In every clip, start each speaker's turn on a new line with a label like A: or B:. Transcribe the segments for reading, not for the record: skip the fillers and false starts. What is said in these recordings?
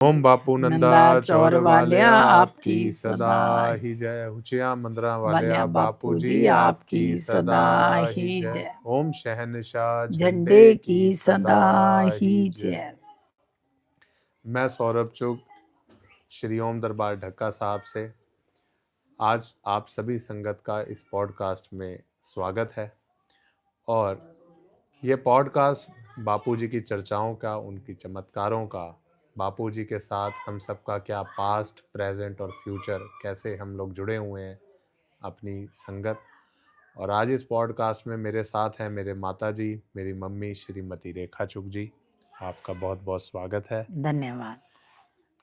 A: ओम बापू नंदा
B: नंदा
A: चौर
B: चौर
A: वालिया
B: वालिया
A: आपकी
B: आपकी
A: सदा
B: सदा
A: ही जय। हुचिया मंदरा वालिया
B: वालिया
A: बापू जी
B: बापूजी
A: आपकी
B: आपकी
A: सदा
B: सदा
A: ही
B: ही
A: जय।
B: जय।
A: ओम शहनशाह झंडे
B: झंडे
A: की
B: की
A: सदा
B: सदा
A: ही
B: ही
A: जय।
B: जय।
A: मैं सौरभ चुग श्री ओम दरबार ढक्का साहब से आज आप सभी संगत का इस पॉडकास्ट में स्वागत है। और ये पॉडकास्ट बापूजी की चर्चाओं का, उनकी चमत्कारों का, बापूजी के साथ हम सबका क्या पास्ट, प्रेजेंट और फ्यूचर, कैसे हम लोग जुड़े हुए हैं अपनी संगत। और आज इस पॉडकास्ट में मेरे साथ हैं मेरे माता जी, मेरी मम्मी श्रीमती रेखा चुग जी। आपका बहुत बहुत स्वागत है।
B: धन्यवाद।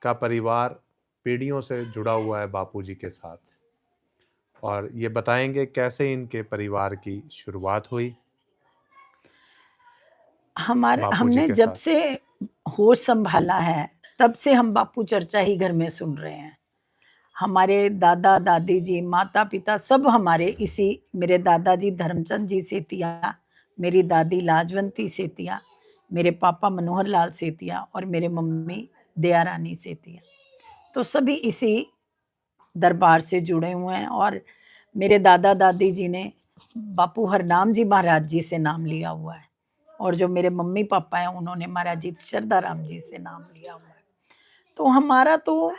A: का परिवार पीढ़ियों से जुड़ा हुआ है बापूजी के साथ, और ये बताएंगे कैसे इनके परिवार की शुरुआत हुई बापूजी
B: हमने
A: के
B: जब
A: साथ।
B: से होश संभाला है तब से हम बापू चर्चा ही घर में सुन रहे हैं। हमारे दादा दादी जी, माता पिता सब हमारे इसी, मेरे दादाजी धर्मचंद जी सेतिया, मेरी दादी लाजवंती सेतिया, मेरे पापा मनोहर लाल सेतिया और मेरे मम्मी दया रानी सेतिया, तो सभी इसी दरबार से जुड़े हुए हैं। और मेरे दादा दादी जी ने बापू हरनाम जी महाराज जी से नाम लिया हुआ है, और जो मेरे मम्मी पापा हैं उन्होंने महाराज जी शरदाराम जी से नाम लिया हुआ है। तो हमारा तो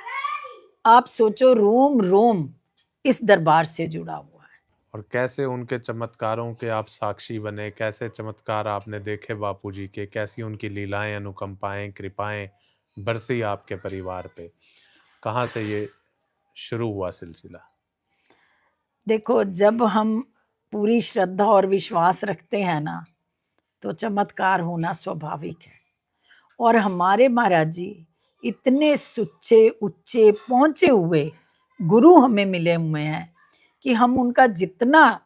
B: आप सोचो रोम रोम इस दरबार से जुड़ा हुआ है।
A: और कैसे उनके चमत्कारों के आप साक्षी बने, कैसे चमत्कार आपने देखे बापूजी के, कैसी उनकी लीलाएं, अनुकंपाएं, कृपाएं बरसी आपके परिवार पे, कहाँ से ये शुरू हुआ सिलसिला?
B: देखो, जब हम पूरी श्रद्धा और विश्वास रखते हैं ना, तो चमत्कार होना स्वाभाविक है। और हमारे महाराज जी इतने सुच्चे उच्चे पहुंचे हुए गुरु हमें मिले हुए हैं कि हम उनका जितना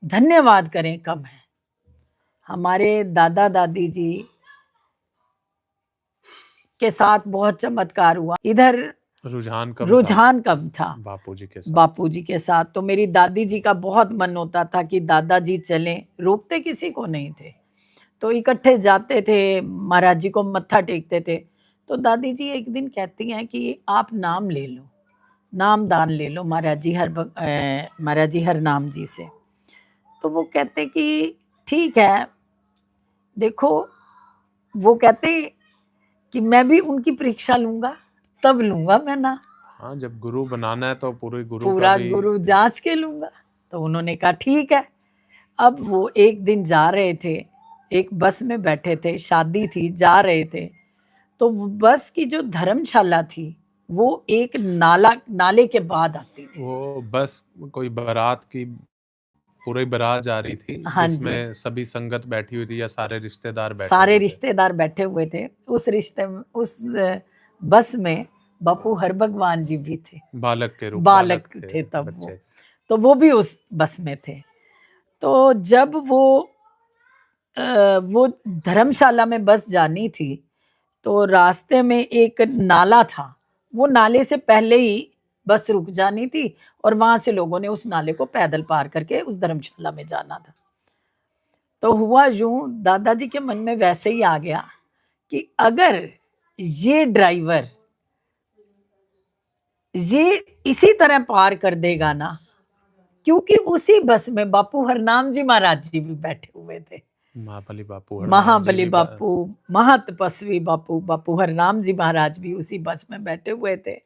B: धन्यवाद करें कम है। हमारे दादा दादी जी के साथ बहुत चमत्कार हुआ। इधर
A: रुझान
B: कम था बापूजी के साथ। तो मेरी दादी जी का बहुत मन होता था कि दादाजी चलें, रोकते किसी को नहीं थे, तो इकट्ठे जाते थे, महाराज जी को मत्था टेकते थे। तो दादी जी एक दिन कहती हैं कि आप नाम ले लो, नाम दान ले लो महाराज जी हरनाम जी से। तो वो कहते कि ठीक है। देखो, वो कहते कि मैं भी उनकी परीक्षा लूंगा, तब लूंगा मैं ना।
A: हाँ, जब गुरु बनाना है तो
B: पूरा गुरु जांच के लूंगा। तो उन्होंने कहा ठीक है। अब वो एक दिन जा रहे थे, एक बस में बैठे थे, शादी थी, जा रहे थे। तो बस की जो धर्मशाला थी वो एक नाले के बाद आती थी।
A: वो बस कोई बारात की, पूरी बारात जा रही थी,
B: हाँ जी,
A: जिसमें सभी संगत बैठी हुई थी या सारे रिश्तेदार
B: सारे
A: बैठे
B: रिश्तेदार बैठे हुए थे। उस बस में बापू हरभगवान जी भी थे,
A: बालक के रूप,
B: बालक थे तब
A: बच्चे।
B: तो वो भी उस बस में थे। तो जब वो धर्मशाला में बस जानी थी, तो रास्ते में एक नाला था। वो नाले से पहले ही बस रुक जानी थी, और वहां से लोगों ने उस नाले को पैदल पार करके उस धर्मशाला में जाना था। तो हुआ यूं, दादाजी के मन में वैसे ही आ गया कि अगर ये ड्राइवर ये इसी तरह पार कर देगा ना, क्योंकि उसी बस में बापू हरनाम जी महाराज जी भी बैठे हुए थे।
A: महाबली
B: बापू, महातपस्वी बापू हरनाम जी महाराज भी उसी बस में बैठे हुए थे।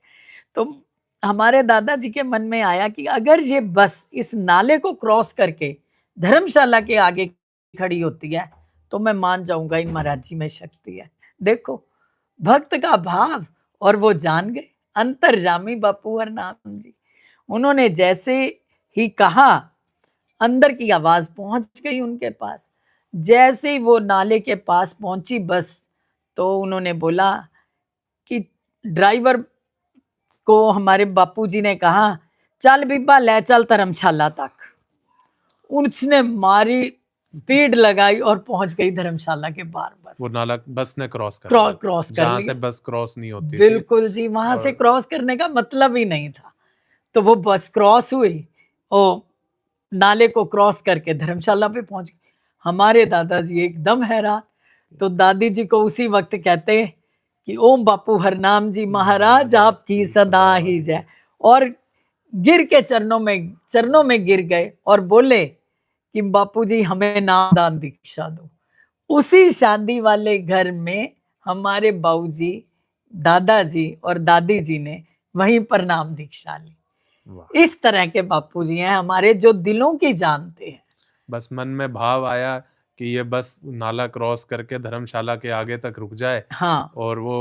B: तो हमारे दादाजी के मन में आया कि अगर ये बस इस नाले को क्रॉस करके धर्मशाला के आगे खड़ी होती है तो मैं मान जाऊंगा इन महाराज जी में शक्ति है। देखो, भक्त का भाव। और वो जान गए, अंतर्जामी बापू हरनाम जी। उन्होंने जैसे ही कहा, अंदर की आवाज पहुंच गई उनके पास। जैसे ही वो नाले के पास पहुंची बस, तो उन्होंने बोला कि ड्राइवर को हमारे बापूजी ने कहा, चल बीबा ले चल धर्मशाला तक। उसने मारी स्पीड लगाई और पहुंच गई धर्मशाला के बाहर। बस
A: वो नाला बस ने क्रॉस कर
B: कर
A: जहाँ
B: लिया।
A: से बस क्रॉस नहीं होती थी।
B: बिल्कुल जी, वहां से क्रॉस करने का मतलब ही नहीं था। तो वो बस क्रॉस हुई और नाले को क्रॉस करके धर्मशाला पे पहुंच गई। हमारे दादाजी एकदम हैरान। तो दादी जी को उसी वक्त कहते कि ओम बापू हरनाम जी महाराज आपकी सदा ही जय, और गिर के चरणों में गिर गए और बोले कि बापू जी हमें नामदान दीक्षा दो। उसी शादी वाले घर में हमारे बाबूजी, दादाजी और दादी जी ने वहीं पर नाम दीक्षा ली। इस तरह के बापू जी हैं हमारे, जो दिलों की जानते हैं।
A: बस मन में भाव आया कि ये बस नाला क्रॉस करके धर्मशाला के आगे तक रुक जाए।
B: हाँ
A: और वो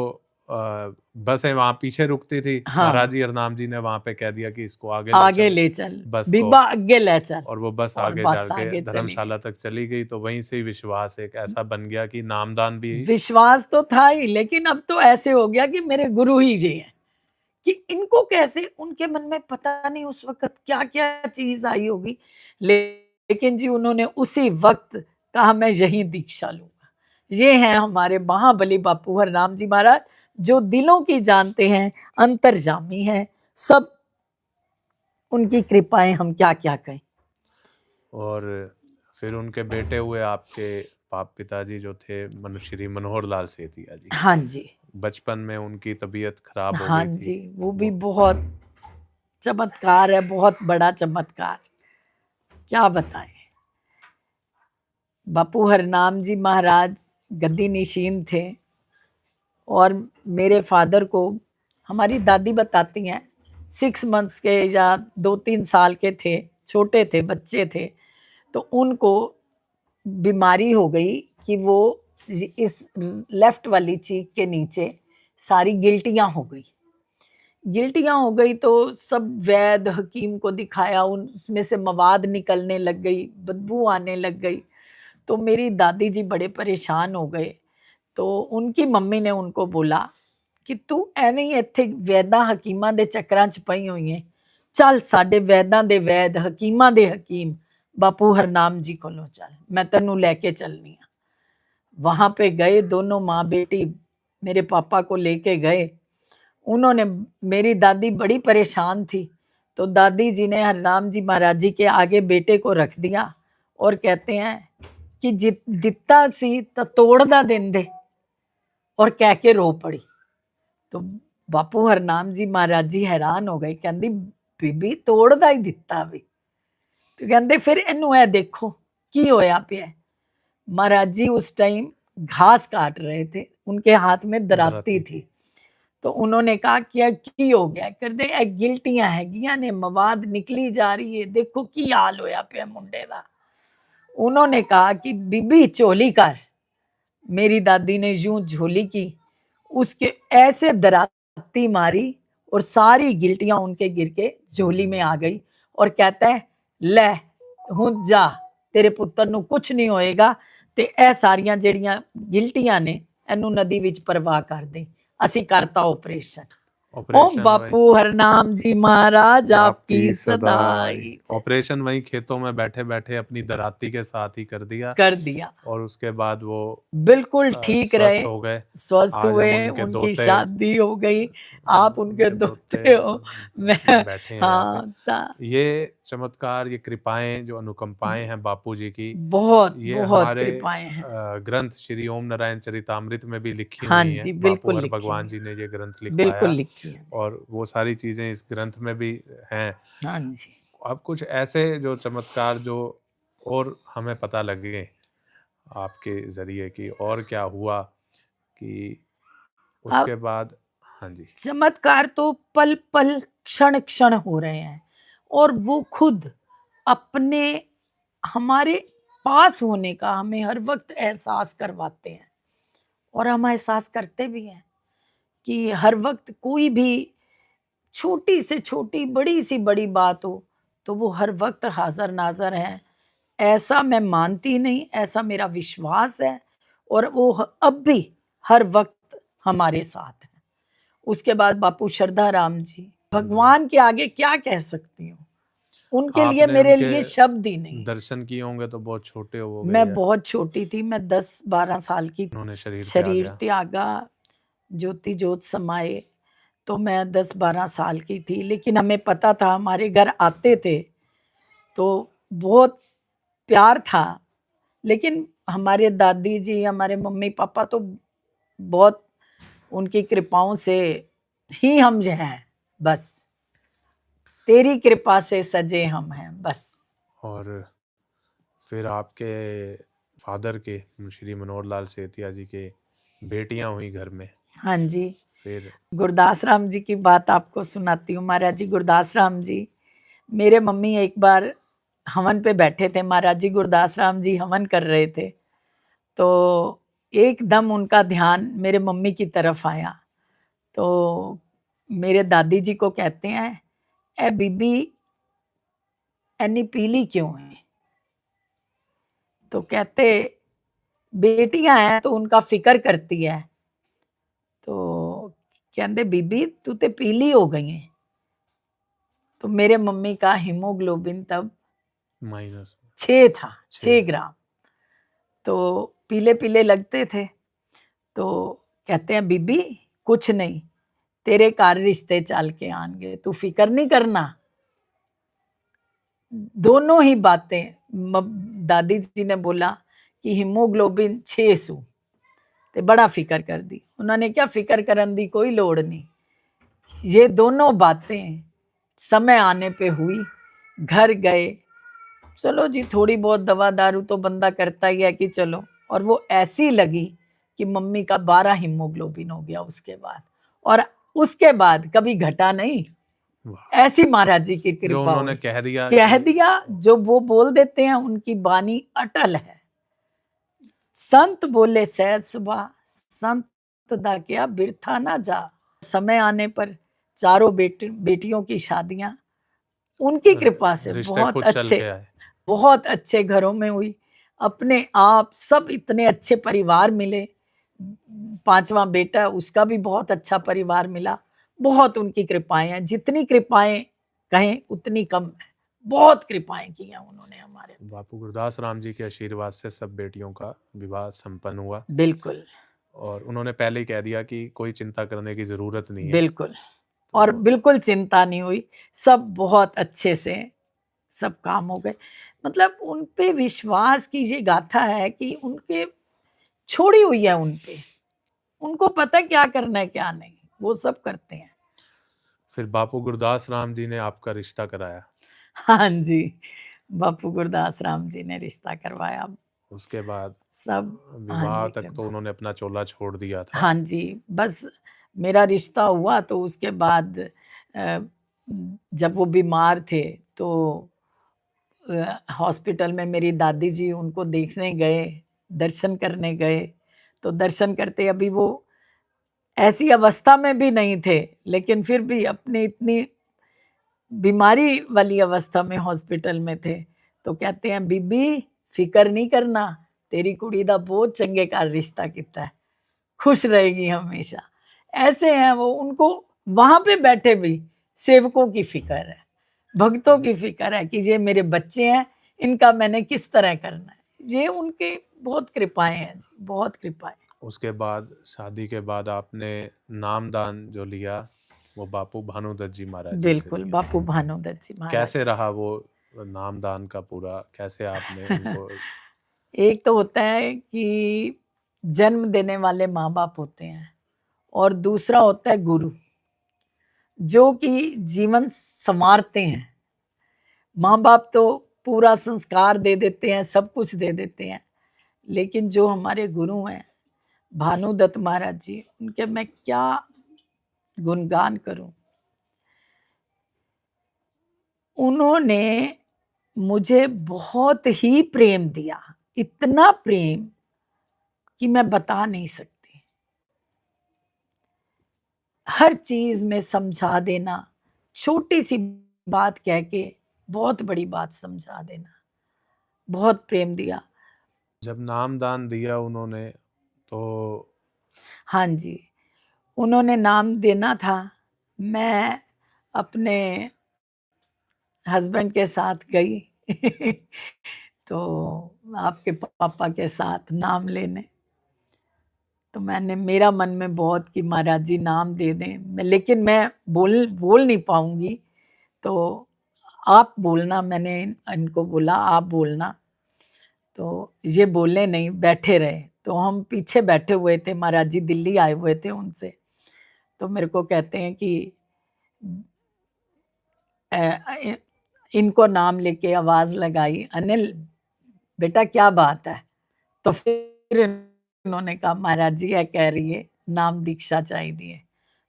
A: बसें वहां पीछे रुकती थी। महाराज
B: हाँ,
A: जी हरनाम जी ने वहां पे कह दिया कि इसको आगे ले
B: आगे
A: चलो
B: ले चल,
A: बस को।
B: बीबा आगे ले चल,
A: और वो बस
B: और
A: आगे
B: बस
A: जाके
B: आगे चली गई।
A: धर्मशाला तक चली गई। तो वहीं से ही विश्वास एक ऐसा बन गया कि नामदान भी
B: विश्वास तो था ही, लेकिन अब तो ऐसे हो गया कि मेरे गुरु ही जी हैं, कि इनको कैसे, उनके मन में पता नहीं उस वक्त क्या क्या चीज आई होगी, लेकिन जी उन्होंने उसी वक्त कहा मैं यही दीक्षा लूंगा। ये हैं हमारे महाबली बापू हरनाम जी महाराज, जो दिलों की जानते हैं, अंतर्जामी हैं सब। उनकी कृपाएं हम क्या क्या कहें।
A: और फिर उनके बेटे हुए आपके पिताजी जो थे श्री मनोहर लाल सेतिया जी।
B: हाँ जी,
A: बचपन में उनकी तबीयत खराब हो
B: हाँ
A: गई थी।
B: जी, वो भी बहुत चमत्कार है, बहुत बड़ा चमत्कार, क्या बताएं। बापू हरनाम जी महाराज गद्दी निशीन थे, और मेरे फादर को हमारी दादी बताती हैं 6 मंथ्स के या 2-3 साल के थे, छोटे थे, बच्चे थे, तो उनको बीमारी हो गई कि वो इस लेफ्ट वाली चीक के नीचे सारी गिल्टियां हो गई। गिल्टियां हो गई तो सब वैद हकीम को दिखाया, उसमें से मवाद निकलने लग गई, बदबू आने लग गई। तो मेरी दादी जी बड़े परेशान हो गए। तो उनकी मम्मी ने उनको बोला कि तू ਐਵੇਂ ਹੀ ਇੱਥੇ ਵੈਦਾਂ ਹਕੀਮਾਂ ਦੇ ਚੱਕਰਾਂ 'ਚ ਪਈ ਹੋਈ ਹੈ, ਚੱਲ ਸਾਡੇ ਵੈਦਾਂ ਦੇ ਵੈਦ, ਹਕੀਮਾਂ ਦੇ ਹकीम बापू हरनाम जी को लो चल, मैं तेनू लेके चलनी हाँ। वहां पे गए, दोनों माँ बेटी मेरे पापा को लेके गए। उन्होंने, मेरी दादी बड़ी परेशान थी, तो दादी जी ने हरनाम जी महाराज जी के आगे बेटे को रख दिया और कहते हैं कि दिता सी तो तोड़दा देंदे, और कह के रो पड़ी। तो बापू हरनाम जी महाराज जी हैरान हो गए, कहती बीबी तोड़दा ही दिता भी। तो कहते फिर इनू ए देखो की होया पिया। महाराज जी उस टाइम घास काट रहे थे, उनके हाथ में दराती थी। तो उन्होंने कहा कि की हो गया, कहते ए गिल्टियां हैगियां ने, मवाद निकली जा रही है, देखो की हाल होया पिया मुंडे दा। उन्होंने कहा कि बीबी झोली कर। मेरी दादी ने यूं झोली की, उसके ऐसे दराती मारी और सारी गिल्टियां उनके गिर के झोली में आ गई। और कहता है ले हुण जा, तेरे पुत्र ਨੂੰ कुछ नहीं होएगा, ਤੇ ਇਹ ਸਾਰੀਆਂ ਜਿਹੜੀਆਂ ਗਿਲਟੀਆਂ ਨੇ ਇਹਨੂੰ ਨਦੀ ਵਿੱਚ ਪ੍ਰਵਾਹ ਕਰ ਦੇ, ਅਸੀਂ ਕਰਤਾ ऑपरेशन। ओम बापू हरनाम जी महाराज आपकी सदाई।
A: ऑपरेशन वही खेतों में बैठे बैठे अपनी दराती के साथ ही कर दिया। और उसके बाद वो
B: बिल्कुल ठीक रहे,
A: हो गए,
B: स्वस्थ हुए, उनकी शादी हो गई। आप उनके दोते हो, मैं
A: बैठे हैं
B: हाँ।
A: ये चमत्कार, ये कृपाएं, जो अनुकंपाएं हैं बापू जी की,
B: बहुत
A: ये
B: बहुत
A: हमारे
B: कृपाएं हैं।
A: ग्रंथ श्री ओम नारायण चरितामृत में भी लिखी
B: हाँ
A: हुई हैं।
B: जी,
A: बापू
B: बिल्कुल
A: हर
B: लिखी
A: भगवान
B: है,
A: जी ने ये ग्रंथ
B: बिल्कुल
A: लिखवाया,
B: लिखी है।
A: और वो सारी चीजें इस ग्रंथ में भी हैं।
B: हाँ जी,
A: अब कुछ ऐसे जो चमत्कार जो और हमें पता लगे आपके जरिए कि और क्या हुआ कि
B: अब
A: उसके बाद। हाँ जी,
B: चमत्कार तो पल पल क्षण क्षण हो रहे हैं, और वो खुद अपने हमारे पास होने का हमें हर वक्त एहसास करवाते हैं, और हम एहसास करते भी हैं कि हर वक्त कोई भी छोटी से छोटी, बड़ी सी बड़ी बात हो तो वो हर वक्त हाजिर नाजर हैं। ऐसा मैं मानती नहीं, ऐसा मेरा विश्वास है, और वो अब भी हर वक्त हमारे साथ हैं। उसके बाद बापू श्रद्धा राम जी, भगवान के आगे क्या कह सकती हूँ, उनके लिए मेरे लिए शब्द ही नहीं।
A: दर्शन किए होंगे तो बहुत छोटे हो गए।
B: मैं बहुत छोटी थी, मैं 10-12 साल की,
A: उन्होंने
B: शरीर त्यागा, ज्योति ज्योत समाए, तो मैं 10-12 साल की थी। लेकिन हमें पता था, हमारे घर आते थे तो बहुत प्यार था। लेकिन हमारे दादी जी, हमारे मम्मी पापा तो बहुत उनकी कृपाओं से ही हम जो हैं, बस तेरी कृपा से सजे हम हैं बस।
A: और फिर आपके फादर के श्री मनोहर लाल सेतिया जी के बेटियां हुई घर में।
B: हाँ जी,
A: फिर
B: गुरदास राम जी की बात आपको सुनाती हूँ। महाराज जी गुरदास राम जी, मेरे मम्मी एक बार हवन पे बैठे थे, महाराज जी गुरदास राम जी हवन कर रहे थे, तो एकदम उनका ध्यान मेरे मम्मी की तरफ आया। तो मेरे दादी जी को कहते हैं, ए बीबी एनी पीली क्यों है? तो कहते बेटियां हैं तो उनका फिक्र करती है। तो कहते बीबी तू ते पीली हो गई है। तो मेरे मम्मी का हीमोग्लोबिन तब
A: माइनस
B: 6 था, 6
A: 6।
B: ग्राम। तो पीले पीले लगते थे। तो कहते हैं बीबी कुछ नहीं, तेरे घर रिश्ते चल के आएंगे, तू फिक्र नहीं करना। दोनों ही बातें दादी जी ने बोला कि हीमोग्लोबिन 6 सू ते बड़ा फिक्र कर दी। उन्होंने क्या फिक्र करन दी, कोई लोड़ नहीं। ये दोनों बातें समय आने पे हुई। घर गए, चलो जी थोड़ी बहुत दवा दारू तो बंदा करता ही है कि चलो, और वो ऐसी लगी कि मम्मी का 12 हीमोग्लोबिन हो गया उसके बाद, और उसके बाद कभी घटा नहीं।
A: वाह।
B: ऐसी महाराज जी की
A: जो
B: कृपा
A: उन्होंने
B: हुई।
A: कह दिया
B: कह
A: कि
B: दिया, जो वो बोल देते हैं उनकी बानी अटल है। संत बोले सहज सुबह, संत दा क्या बिरथा ना जा। समय आने पर चारों बेटियों की शादियां उनकी कृपा से
A: रिश्ते खुद चल के आए।
B: बहुत अच्छे घरों में हुई। अपने आप सब इतने अच्छे परिवार मिले। 5वां बेटा, उसका भी बहुत अच्छा परिवार मिला। बहुत उनकी कृपाएं हैं, जितनी कृपाएं कहें उतनी कम है। बहुत कृपाएं की हैं उन्होंने हमारे पे।
A: बापू गुरदास राम जी के आशीर्वाद से सब बेटियों का विवाह संपन्न हुआ,
B: बिल्कुल
A: और उन्होंने पहले ही कह दिया कि कोई चिंता करने की जरूरत नहीं है।
B: बिल्कुल। और
A: तो
B: बिल्कुल चिंता नहीं हुई, सब बहुत अच्छे से सब काम हो गए। मतलब उन पे विश्वास की ये गाथा है कि उनके छोड़ी हुई है उन पे, उनको पता है क्या करना है क्या नहीं, वो सब करते हैं।
A: फिर बापू गुरदास राम जी ने आपका रिश्ता कराया।
B: हाँ जी, बापू गुरदास राम जी ने रिश्ता करवाया।
A: उसके बाद
B: सब हाँ
A: विवाह
B: जी
A: तक तो उन्होंने अपना चोला छोड़ दिया था।
B: हाँ जी, बस मेरा रिश्ता हुआ तो उसके बाद जब वो बीमार थे तो हॉस्पिटल में मेरी दादी जी उनको देखने गए, दर्शन करने गए। तो दर्शन करते अभी वो ऐसी अवस्था में भी नहीं थे, लेकिन फिर भी अपनी इतनी बीमारी वाली अवस्था में हॉस्पिटल में थे। तो कहते हैं बीबी फिक्र नहीं करना, तेरी कुड़ी दा बहुत चंगे घर रिश्ता किता है, खुश रहेगी हमेशा। ऐसे हैं वो, उनको वहां पे बैठे भी सेवकों की फिक्र है, भक्तों की फिक्र है कि ये मेरे बच्चे हैं, इनका मैंने किस तरह करना है। ये उनके बहुत कृपाएं हैं जी, बहुत कृपाएं।
A: उसके बाद शादी के बाद आपने नामदान जो लिया वो बापू भानुदत्त जी महाराज जी से
B: बिल्कुल,
A: लिया।
B: बापू भानुदत्त जी महाराज
A: कैसे
B: जी से।
A: रहा वो नामदान का पूरा, कैसे आपने उनको?
B: एक तो होता है कि जन्म देने वाले माँ बाप होते हैं, और दूसरा होता है गुरु, जो कि जीवन संवारते हैं। माँ बाप तो पूरा संस्कार दे देते हैं, सब कुछ दे देते हैं, लेकिन जो हमारे गुरु हैं भानुदत्त महाराज जी, उनके मैं क्या गुणगान करूं। उन्होंने मुझे बहुत ही प्रेम दिया, इतना प्रेम कि मैं बता नहीं सकती। हर चीज में समझा देना, छोटी सी बात कह के बहुत बड़ी बात समझा देना, बहुत प्रेम दिया।
A: जब नामदान दिया उन्होंने तो
B: हाँ जी, उन्होंने नाम देना था। मैं अपने हस्बैंड के साथ गई तो आपके पापा के साथ नाम लेने, तो मैंने, मेरा मन में बहुत कि महाराज जी नाम दे दें, लेकिन मैं बोल बोल नहीं पाऊंगी, तो आप बोलना। मैंने इनको बोला आप बोलना, तो ये बोले नहीं, बैठे रहे। तो हम पीछे बैठे हुए थे, महाराज जी दिल्ली आए हुए थे उनसे, तो मेरे को कहते हैं कि इनको नाम लेके आवाज लगाई, अनिल बेटा क्या बात है? तो फिर इन्होंने कहा महाराज जी यह कह रही है नाम दीक्षा चाहिए।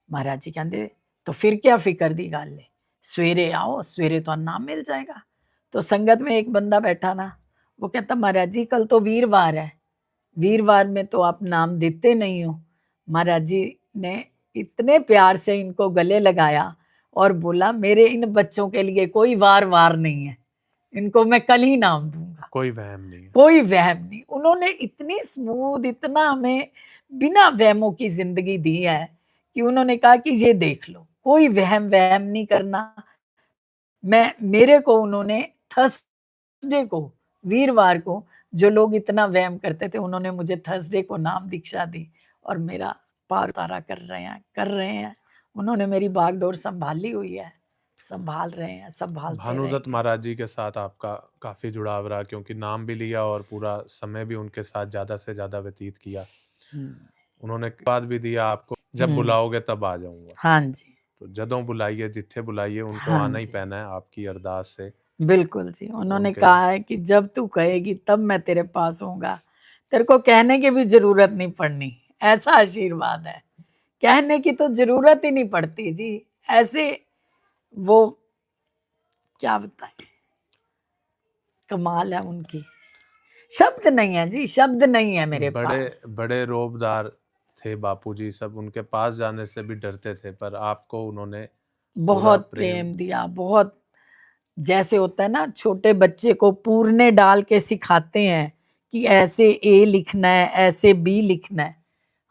B: महाराज जी कहते तो फिर क्या फिक्र दी गल है, सवेरे आओ, सवेरे तो नाम मिल जाएगा। तो संगत में एक बंदा बैठा ना, वो कहता महाराज जी कल तो वीरवार है, वीरवार में तो आप नाम देते नहीं हो। महाराज जी ने इतने प्यार से इनको गले लगाया और बोला मेरे इन बच्चों के लिए कोई वार नहीं है, इनको मैं कल ही नाम दूंगा,
A: कोई वहम नहीं है।
B: कोई वहम नहीं। उन्होंने इतनी स्मूथ, इतना हमें बिना वहमों की जिंदगी दी है कि उन्होंने कहा कि ये देख लो, कोई वहम वहम नहीं करना। मेरे को उन्होंने थर्सडे को, वीरवार को, जो लोग इतना वहम करते थे, उन्होंने मुझे थर्सडे को नाम दीक्षा दी और मेरा पार उतारा कर रहे हैं। उन्होंने मेरी बागडोर संभाली हुई है, संभाल रहे हैं, संभालते
A: भानुदत्त
B: रहेंगे।
A: महाराज जी के साथ आपका काफी जुड़ाव रहा, क्योंकि नाम भी लिया और पूरा समय भी उनके साथ ज्यादा से ज्यादा व्यतीत किया। उन्होंने बाद भी दिया आपको, जब बुलाओगे तब आ जाऊंगा।
B: हाँ जी,
A: तो जदों बुलाइए, जिथे बुलाइए, उनको
B: हाँ
A: आना ही
B: जी,
A: पैना है आपकी अरदास से।
B: बिल्कुल जी। उन्होंने
A: उनके
B: कहा है कि जब तू कहेगी तब मैं तेरे पास होऊंगा, तेरे को कहने की भी जरूरत नहीं पड़नी, ऐसा आशीर्वाद है। कहने की तो जरूरत ही नहीं पड़ती जी, ऐसे वो क्या बताएं, कमाल है उनकी, शब्द नहीं है जी, शब्द नहीं है मेरे
A: बड़े
B: पास।
A: बड़े रोबदार थे बापूजी, सब उनके पास जाने से भी डरते थे, पर आपको उन्होंने पूरा
B: बहुत
A: प्रेम।
B: प्रेम दिया, बहुत। जैसे होता है ना, छोटे बच्चे को पूरने डाल के सिखाते हैं कि ऐसे ए लिखना है, ऐसे बी लिखना है।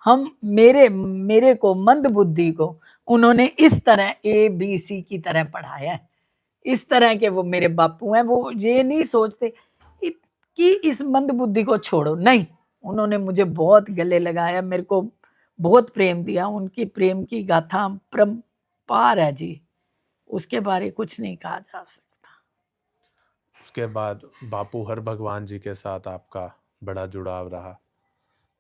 B: हम मेरे को मंद बुद्धि को उन्होंने इस तरह ए बी सी की तरह पढ़ाया है। इस तरह के वो मेरे बापू हैं। वो ये नहीं सोचते कि इस मंद बुद्धि को छोड़ो, नहीं, उन्होंने मुझे बहुत गले लगाया, मेरे को बहुत प्रेम दिया। उनकी प्रेम की गाथा परम्पार है जी, उसके बारे कुछ नहीं कहा जा सकता।
A: उसके बाद बापू हर भगवान जी के साथ आपका बड़ा जुड़ाव रहा।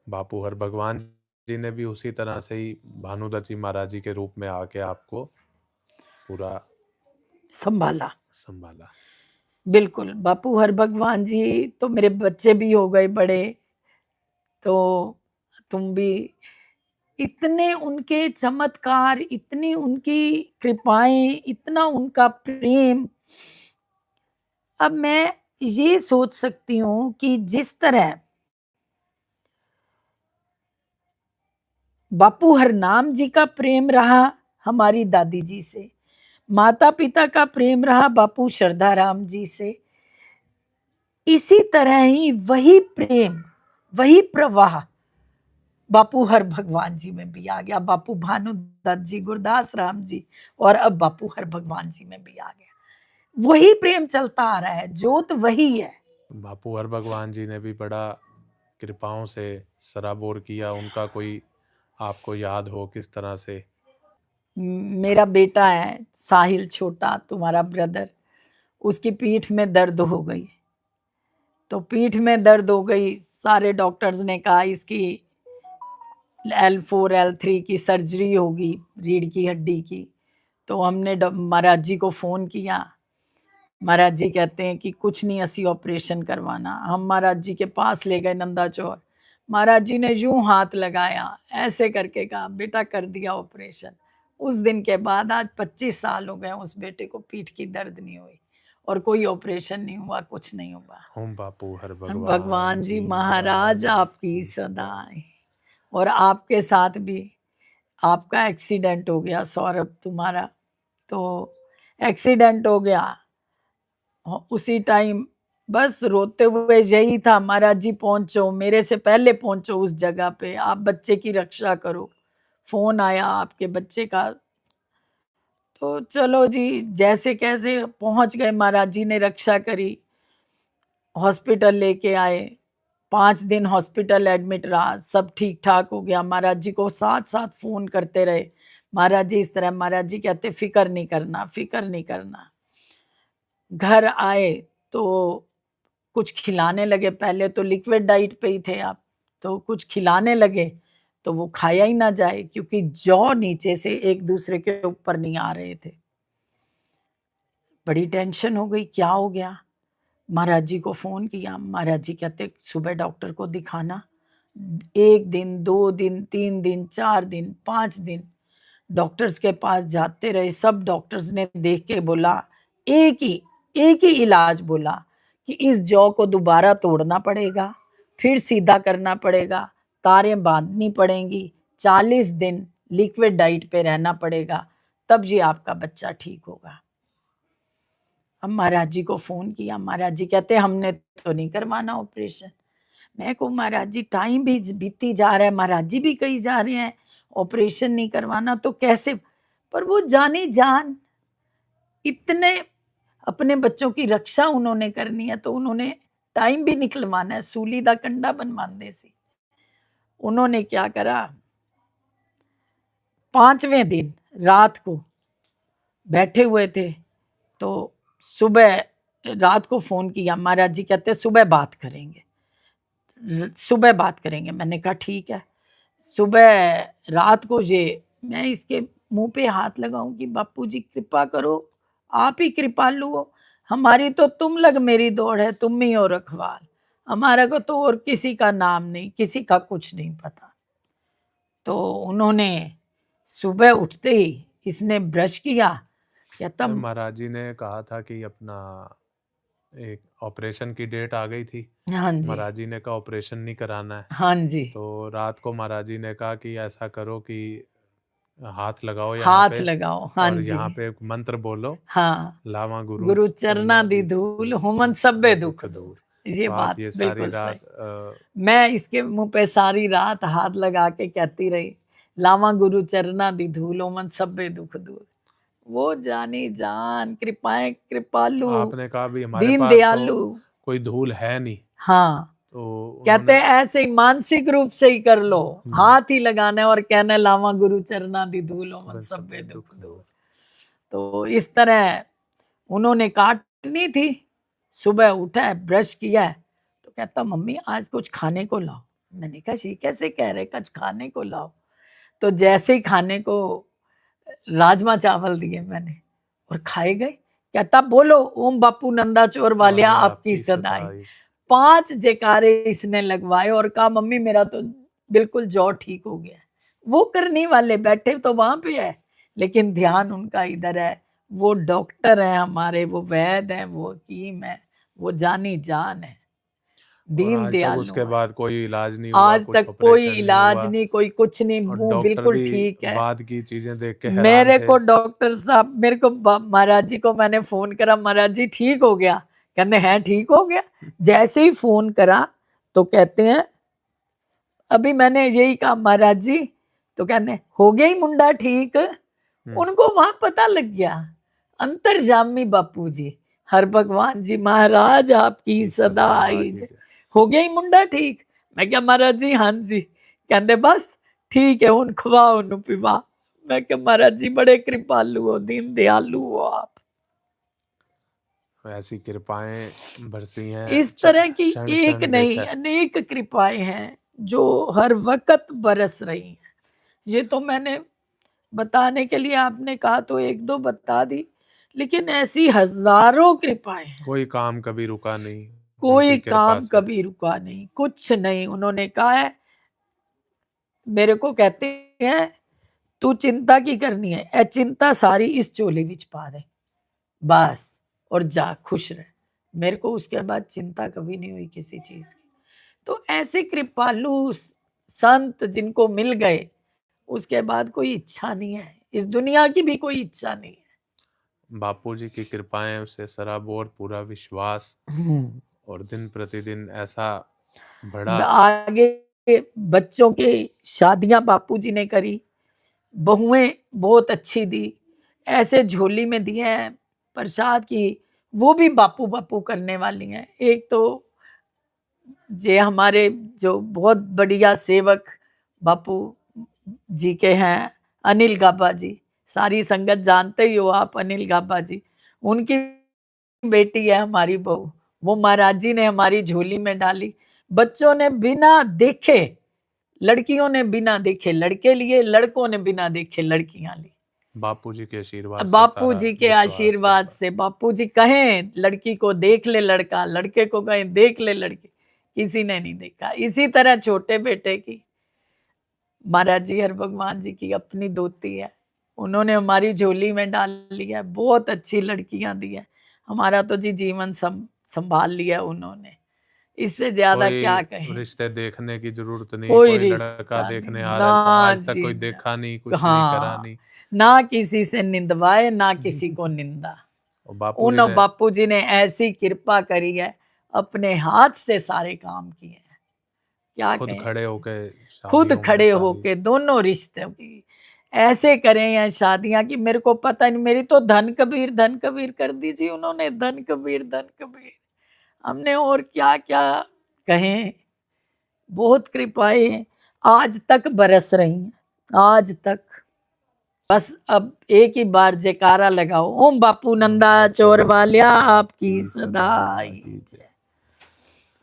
A: बापू हर भगवान जी ने भी उसी तरह से ही भानुदत्त जी महाराज जी के रूप में आके आपको पूरा
B: संभाला,
A: संभाला।
B: बिल्कुल। बापू हर भगवान जी तो मेरे बच्चे भी हो गए बड़े, तो तुम भी, इतने उनके चमत्कार, इतनी उनकी कृपाएं, इतना उनका प्रेम। अब मैं ये सोच सकती हूँ कि जिस तरह बापू हरनाम जी का प्रेम रहा हमारी दादी जी से, माता पिता का प्रेम रहा बापू श्रद्धाराम जी से, इसी तरह ही वही प्रेम, वही प्रवाह बापू हर भगवान जी में भी आ गया। बापू भानुदत्त जी, गुरदास राम जी, और अब बापू हर भगवान जी में भी आ गया। वही प्रेम चलता आ रहा है, जोत वही है।
A: बापू हर भगवान जी ने भी बड़ा कृपाओं से सराबोर किया। उनका कोई आपको याद हो किस तरह से?
B: मेरा बेटा है साहिल, छोटा तुम्हारा ब्रदर, उसकी पीठ में दर्द हो गई। तो पीठ में दर्द हो गई, सारे डॉक्टर्स ने कहा इसकी L4 L3 की सर्जरी होगी, रीढ़ की हड्डी की। तो हमने महाराज जी को फोन किया। महाराज जी कहते हैं कि कुछ नहीं, असी ऑपरेशन करवाना। हम महाराज जी के पास ले गए नंदा चौर। महाराज जी ने यूं हाथ लगाया, ऐसे करके कहा बेटा कर दिया ऑपरेशन। उस दिन के बाद आज 25 साल हो गए, उस बेटे को पीठ की दर्द नहीं हुई और कोई ऑपरेशन नहीं हुआ, कुछ नहीं हुआ।
A: हम बापू हर
B: भगवान
A: भगवान
B: जी
A: जी
B: महाराज आपकी सदाएं। और आपके साथ भी आपका एक्सीडेंट हो गया सौरभ, तुम्हारा तो एक्सीडेंट हो गया उसी टाइम। बस रोते हुए यही था, महाराज जी पहुंचो, मेरे से पहले पहुंचो उस जगह पे, आप बच्चे की रक्षा करो। फोन आया आपके बच्चे का, तो चलो जी जैसे कैसे पहुंच गए, महाराज जी ने रक्षा करी, हॉस्पिटल लेके आए। 5 दिन हॉस्पिटल एडमिट रहा, सब ठीक ठाक हो गया। महाराज जी को साथ साथ फोन करते रहे। महाराज जी इस तरह, महाराज जी कहते फिक्र नहीं करना, फिक्र नहीं करना। घर आए तो कुछ खिलाने लगे, पहले तो लिक्विड डाइट पे ही थे आप, तो कुछ खिलाने लगे तो वो खाया ही ना जाए, क्योंकि जौ नीचे से एक दूसरे के ऊपर नहीं आ रहे थे। बड़ी टेंशन हो गई, क्या हो गया? महाराज जी को फ़ोन किया, महाराज जी कहते सुबह डॉक्टर को दिखाना। 1 दिन, 2 दिन, 3 दिन, 4 दिन, 5 दिन डॉक्टर्स के पास जाते रहे। सब डॉक्टर्स ने देख के बोला, एक ही इलाज बोला कि इस जौ को दोबारा तोड़ना पड़ेगा, फिर सीधा करना पड़ेगा, तारें बांधनी पड़ेंगी, 40 दिन लिक्विड डाइट पे रहना पड़ेगा, तब ये आपका बच्चा ठीक होगा। अब महाराज जी को फ़ोन किया, महाराज जी कहते हमने तो नहीं करवाना ऑपरेशन। मैं कहूँ महाराज जी टाइम भी बीती जा रहा है, महाराज जी भी कही जा रहे हैं ऑपरेशन नहीं करवाना, तो कैसे? पर वो जानी जान, इतने अपने बच्चों की रक्षा उन्होंने करनी है तो उन्होंने टाइम भी निकलवाना है, सूली दा कंडा बनवांदे सी। उन्होंने क्या करा, 5वें दिन रात को बैठे हुए थे, तो सुबह रात को फ़ोन किया, महाराज जी कहते सुबह बात करेंगे, सुबह बात करेंगे। मैंने कहा ठीक है। सुबह रात को ये मैं इसके मुंह पे हाथ लगाऊं कि बापू जी कृपा करो, आप ही कृपालु हो, हमारी तो तुम लग मेरी दौड़ है, तुम ही हो रखवाल, हमारा को तो और किसी का नाम नहीं, किसी का कुछ नहीं पता। तो उन्होंने सुबह उठते ही इसने ब्रश किया, कहता
A: महाराज जी ने कहा था कि अपना एक ऑपरेशन की डेट आ गई थी।
B: हाँ जी,
A: महाराज जी ने कहा ऑपरेशन नहीं कराना है।
B: हाँ जी,
A: तो रात को महाराज जी ने कहा कि ऐसा करो कि हाथ लगाओ यहाँ
B: हाथ
A: पे
B: लगाओ, हाँ
A: और
B: जी,
A: यहाँ पे एक मंत्र बोलो,
B: हाँ,
A: लावा गुरु
B: गुरु चरना
A: चरना
B: दी
A: दी
B: धूल,
A: धूल
B: हुमन
A: सब
B: सब्बे दुख
A: दुख
B: दूर।
A: दूर।
B: ये
A: तो आप
B: बात
A: ये सारी
B: बिल्कुल सही।
A: रात
B: मैं इसके मुंह पे सारी रात हाथ लगा के कहती रही, लावा गुरु चरना दी धूल, हुमन सब्बे दुख दूर। वो जानी जान, कृपाएं कृपालु,
A: आपने कहा भी हमारे
B: दीन
A: पास तो
B: दयालु।
A: कोई धूल है नहीं।
B: हाँ,
A: तो
B: कहते
A: उन्होंने
B: हैं ऐसे ही मानसिक रूप से ही कर लो,
A: हम्म,
B: हाथ ही लगाना है और कहना है, लावा गुरु चरना दी धूल, हुमन
A: बन
B: सब्बे
A: सब्बे
B: दुख
A: दुख
B: दूर।
A: दूर।
B: तो इस तरह उन्होंने काटनी थी। सुबह उठा है, ब्रश किया है, तो कहता मम्मी आज कुछ खाने को लाओ। मैंने कहा ये कैसे कह रहे, कुछ खाने को लाओ? तो जैसे ही खाने को राजमा चावल दिए मैंने और खाए गए। कहता बोलो ओम बापू नंदा चोर वालिया
A: वाले
B: आपकी
A: आपकी
B: सदाई।
A: सदाई।
B: 5 जयकारे इसने लगवाए और कहा मम्मी मेरा तो बिल्कुल जौ ठीक हो गया। वो करने वाले बैठे तो वहां पे है, लेकिन ध्यान उनका इधर है। वो डॉक्टर है हमारे, वो वैद्य है, वो हकीम है, वो जानी जान है,
A: और
B: दीन
A: आज तक
B: दयालु
A: उसके
B: है।
A: बाद कोई इलाज नहीं हुआ,
B: आज
A: कुछ
B: तक कोई
A: ऑपरेशन नहीं
B: इलाज
A: हुआ
B: नहीं, कोई कुछ नहीं,
A: और
B: मुंह
A: डॉक्टर
B: बिल्कुल
A: भी
B: ठीक है।
A: बाद की चीजें देख के हैरान
B: मेरे
A: थे।
B: को डॉक्टर साहब, मेरे को महाराज जी को मैंने फोन करा, महाराज जी ठीक हो गया? कहते हैं ठीक हो गया। जैसे ही फोन करा तो कहते हैं अभी मैंने यही कहा महाराज जी, तो कहते हैं हो गया ही मुंडा ठीक।
A: हम्म,
B: उनको वहां पता लग गया, अंतर्जामी बापू जी, हर भगवान जी महाराज आपकी
A: की
B: सदा
A: सदा
B: आई
A: आई
B: जय।
A: जय।
B: हो गया ही मुंडा ठीक? मैं क्या महाराज जी, हाँ जी। कहते बस ठीक है, उन खवाओ उन पिवा। मैं क्या महाराज जी बड़े कृपालु हो, दीन दयालु हो आप।
A: ऐसी कृपाएं बरसी हैं
B: इस तरह की
A: क्षण
B: एक
A: क्षण
B: नहीं
A: देखकर।
B: अनेक कृपाएं हैं जो हर वक्त बरस रही हैं। ये तो मैंने बताने के लिए आपने कहा तो 1-2 बता दी, लेकिन ऐसी हज़ारों कृपाएँ हैं।
A: कोई काम कभी रुका नहीं
B: कोई
A: उनकी कृपा
B: काम
A: से।
B: कभी रुका नहीं, कुछ नहीं। उन्होंने कहा है, मेरे को कहते हैं, "तू चिंता की करनी है, ए चिंता सारी इस झोले विच पा दे, बस और जा खुश रह।" मेरे को उसके बाद चिंता कभी नहीं हुई किसी चीज़ की। तो ऐसे कृपालु संत जिनको मिल गए, उसके बाद कोई इच्छा नहीं है, इस दुनिया की भी कोई इच्छा नहीं है।
A: बापू जी की कृपाएं उससे सराबोर पूरा विश्वास
B: हुँ।
A: और दिन प्रतिदिन ऐसा बढ़ा।
B: आगे बच्चों की शादियां बापूजी ने करी, बहुएं बहुत अच्छी दी, ऐसे झोली में दिए हैं प्रसाद की, वो भी बापू बापू करने वाली हैं। एक तो ये हमारे जो बहुत बढ़िया सेवक बापू जी के हैं, अनिल गाबा जी, सारी संगत जानते ही हो आप अनिल गाबा जी, उनकी बेटी है हमारी बहू, वो महाराज जी ने हमारी झोली में डाली। बच्चों ने बिना देखे, लड़कियों ने बिना देखे लड़के लिए, लड़कों ने बिना देखे लड़कियां ली।
A: बापूजी के आशीर्वाद से
B: बापू
A: सारा
B: जी के
A: विश्वास के
B: आशीर्वाद
A: साथ।
B: से, बापू जी कहें लड़की को देख ले लड़का, लड़के को कहें देख ले लड़की, किसी ने नहीं देखा। इसी तरह छोटे बेटे की, महाराज जी हर भगवान जी की अपनी दोती है, उन्होंने हमारी झोली में डाल लिया, बहुत अच्छी लड़कियां दी है, हमारा तो जी जीवन संभाल लिया उन्होंने, इससे ज्यादा क्या
A: कोई
B: कहें।
A: रिश्ते देखने की जरूरत नहीं,
B: कोई
A: कोई लड़का
B: रिश्ता नहीं,
A: देखने आ
B: ना
A: रहा है आज तक
B: जी
A: कोई
B: ना।
A: देखा नहीं, कुछ नहीं करा
B: हाँ,
A: नहीं।
B: ना किसी से निंदवाए, ना किसी को निंदा।
A: और बापूजी
B: उन
A: ने
B: बापू जी ने ऐसी कृपा करी है, अपने हाथ से सारे काम किए हैं, क्या
A: खुद
B: कहें।
A: खड़े होके
B: खुद
A: शादियों में
B: खड़े
A: सारी।
B: होके दोनों रिश्ते की ऐसे करें हैं शादियां कि मेरे को पता नहीं, मेरी तो धन कबीर कर दीजिए उन्होंने, धन कबीर। हमने और क्या क्या कहें, बहुत कृपाएं आज तक बरस रही हैं, आज तक। बस अब एक ही बार जयकारा लगाओ, ओम बापू नंदा चोर वालिया आपकी सदाई जय।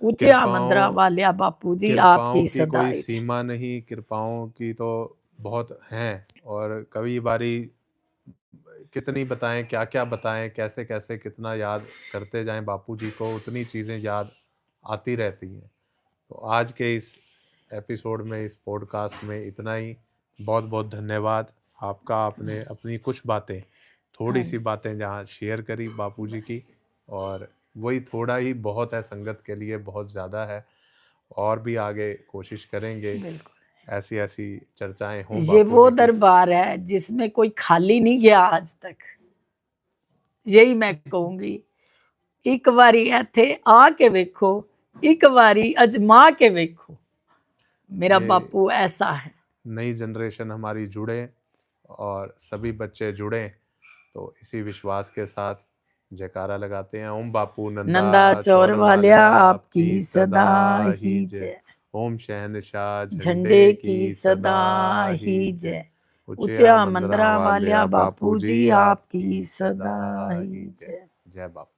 B: ऊंचा मंदरा
A: कृपाओं
B: वालिया बापू जी
A: कृपाओं
B: आपकी
A: की कोई
B: सदाई जय।
A: सीमा नहीं, कृपाओं की तो बहुत हैं। और कभी बारी कितनी बताएं, क्या क्या बताएं, कैसे कैसे कितना याद करते जाएं बापूजी को, उतनी चीज़ें याद आती रहती हैं। तो आज के इस एपिसोड में, इस पॉडकास्ट में इतना ही। बहुत बहुत धन्यवाद आपका। आपने अपनी कुछ बातें, थोड़ी सी बातें जहाँ शेयर करी बापूजी की, और वही थोड़ा ही बहुत है, संगत के लिए बहुत ज़्यादा है। और भी आगे कोशिश करेंगे ऐसी ऐसी चर्चाएं हों
B: ये वो
A: बापूजी की।
B: दरबार है जिसमें कोई खाली नहीं गया आज तक, यही मैं कहूंगी। एक बारी इथे आके वेखो, एक बारी अजमा के वेखो, मेरा
A: ये
B: बापू ऐसा है।
A: नई जनरेशन हमारी जुड़े और सभी बच्चे जुड़े, तो इसी विश्वास के साथ जयकारा लगाते हैं। ओम बापू
B: नंदा
A: नंदा
B: चौर
A: चौर
B: वालिया
A: वालिया
B: आपकी
A: आपकी
B: सदा
A: सदा
B: ही
A: ही जय।
B: जय।
A: ओम शहनशाह
B: झंडे
A: झंडे
B: की
A: की
B: सदा
A: सदा
B: ही
A: ही जय।
B: जय।
A: ऊंचा
B: ऊंचा
A: मंदरा
B: मंदरा वालिया
A: वालिया
B: बापू जी
A: बापूजी
B: आपकी
A: आपकी
B: सदा
A: सदा
B: ही
A: ही जय।
B: जय।
A: जय बापू।